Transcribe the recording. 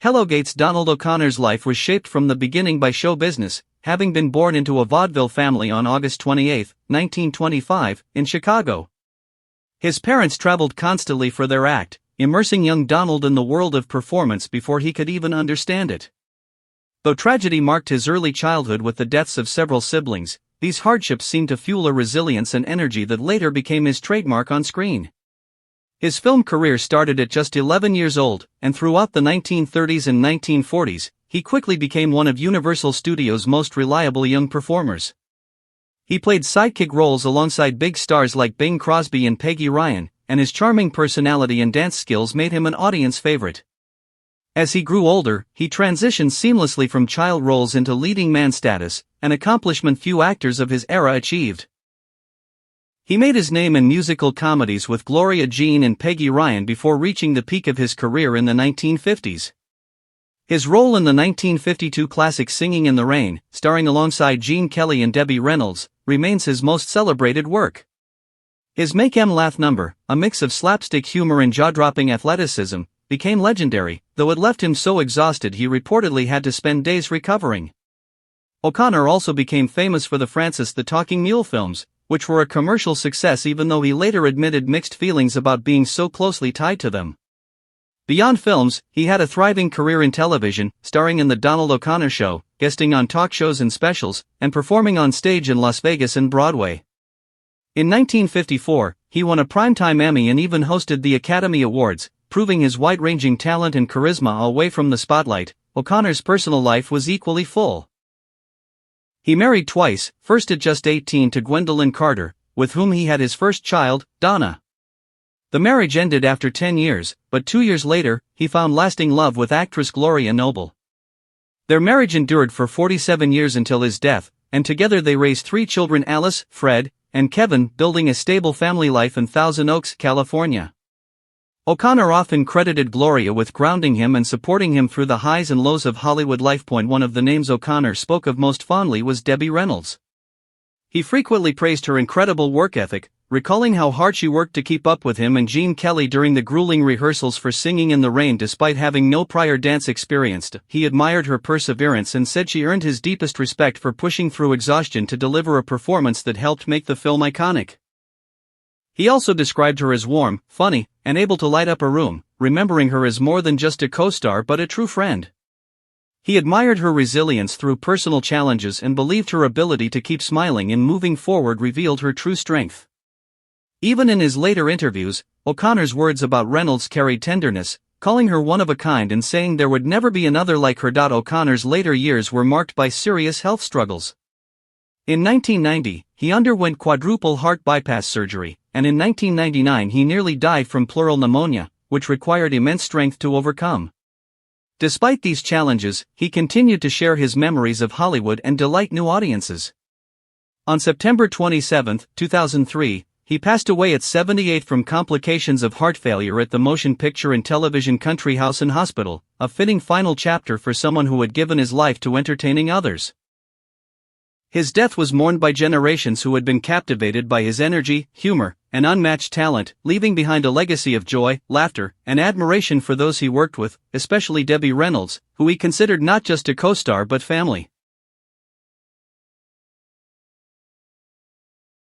Hellogate's Donald O'Connor's life was shaped from the beginning by show business, having been born into a vaudeville family on August 28, 1925, in Chicago. His parents traveled constantly for their act, immersing young Donald in the world of performance before he could even understand it. Though tragedy marked his early childhood with the deaths of several siblings, these hardships seemed to fuel a resilience and energy that later became his trademark on screen. His film career started at just 11 years old, and throughout the 1930s and 1940s, he quickly became one of Universal Studios' most reliable young performers. He played sidekick roles alongside big stars like Bing Crosby and Peggy Ryan, and his charming personality and dance skills made him an audience favorite. As he grew older, he transitioned seamlessly from child roles into leading man status, an accomplishment few actors of his era achieved. He made his name in musical comedies with Gloria Jean and Peggy Ryan before reaching the peak of his career in the 1950s. His role in the 1952 classic Singin' in the Rain, starring alongside Gene Kelly and Debbie Reynolds, remains his most celebrated work. His Make 'Em Laugh number, a mix of slapstick humor and jaw-dropping athleticism, became legendary, though it left him so exhausted he reportedly had to spend days recovering. O'Connor also became famous for the Francis the Talking Mule films, which were a commercial success even though he later admitted mixed feelings about being so closely tied to them. Beyond films, he had a thriving career in television, starring in The Donald O'Connor Show, guesting on talk shows and specials, and performing on stage in Las Vegas and Broadway. In 1954, he won a Primetime Emmy and even hosted the Academy Awards, proving his wide-ranging talent and charisma away from the spotlight. O'Connor's personal life was equally full. He married twice, first at just 18 to Gwendolyn Carter, with whom he had his first child, Donna. The marriage ended after 10 years, but 2 years later, he found lasting love with actress Gloria Noble. Their marriage endured for 47 years until his death, and together they raised 3 children: Alice, Fred, and Kevin, building a stable family life in Thousand Oaks, California. O'Connor often credited Gloria with grounding him and supporting him through the highs and lows of Hollywood life. One of the names O'Connor spoke of most fondly was Debbie Reynolds. He frequently praised her incredible work ethic, recalling how hard she worked to keep up with him and Gene Kelly during the grueling rehearsals for Singin' in the Rain. Despite having no prior dance experience, he admired her perseverance and said she earned his deepest respect for pushing through exhaustion to deliver a performance that helped make the film iconic. He also described her as warm, funny, and able to light up a room, remembering her as more than just a co-star but a true friend. He admired her resilience through personal challenges and believed her ability to keep smiling and moving forward revealed her true strength. Even in his later interviews, O'Connor's words about Reynolds carried tenderness, calling her one of a kind and saying there would never be another like her. O'Connor's later years were marked by serious health struggles. In 1990, he underwent quadruple heart bypass surgery, and in 1999 he nearly died from pleural pneumonia, which required immense strength to overcome. Despite these challenges, he continued to share his memories of Hollywood and delight new audiences. On September 27, 2003, he passed away at 78 from complications of heart failure at the Motion Picture and Television Country House and Hospital, a fitting final chapter for someone who had given his life to entertaining others. His death was mourned by generations who had been captivated by his energy, humor, and unmatched talent, leaving behind a legacy of joy, laughter, and admiration for those he worked with, especially Debbie Reynolds, who he considered not just a co-star but family.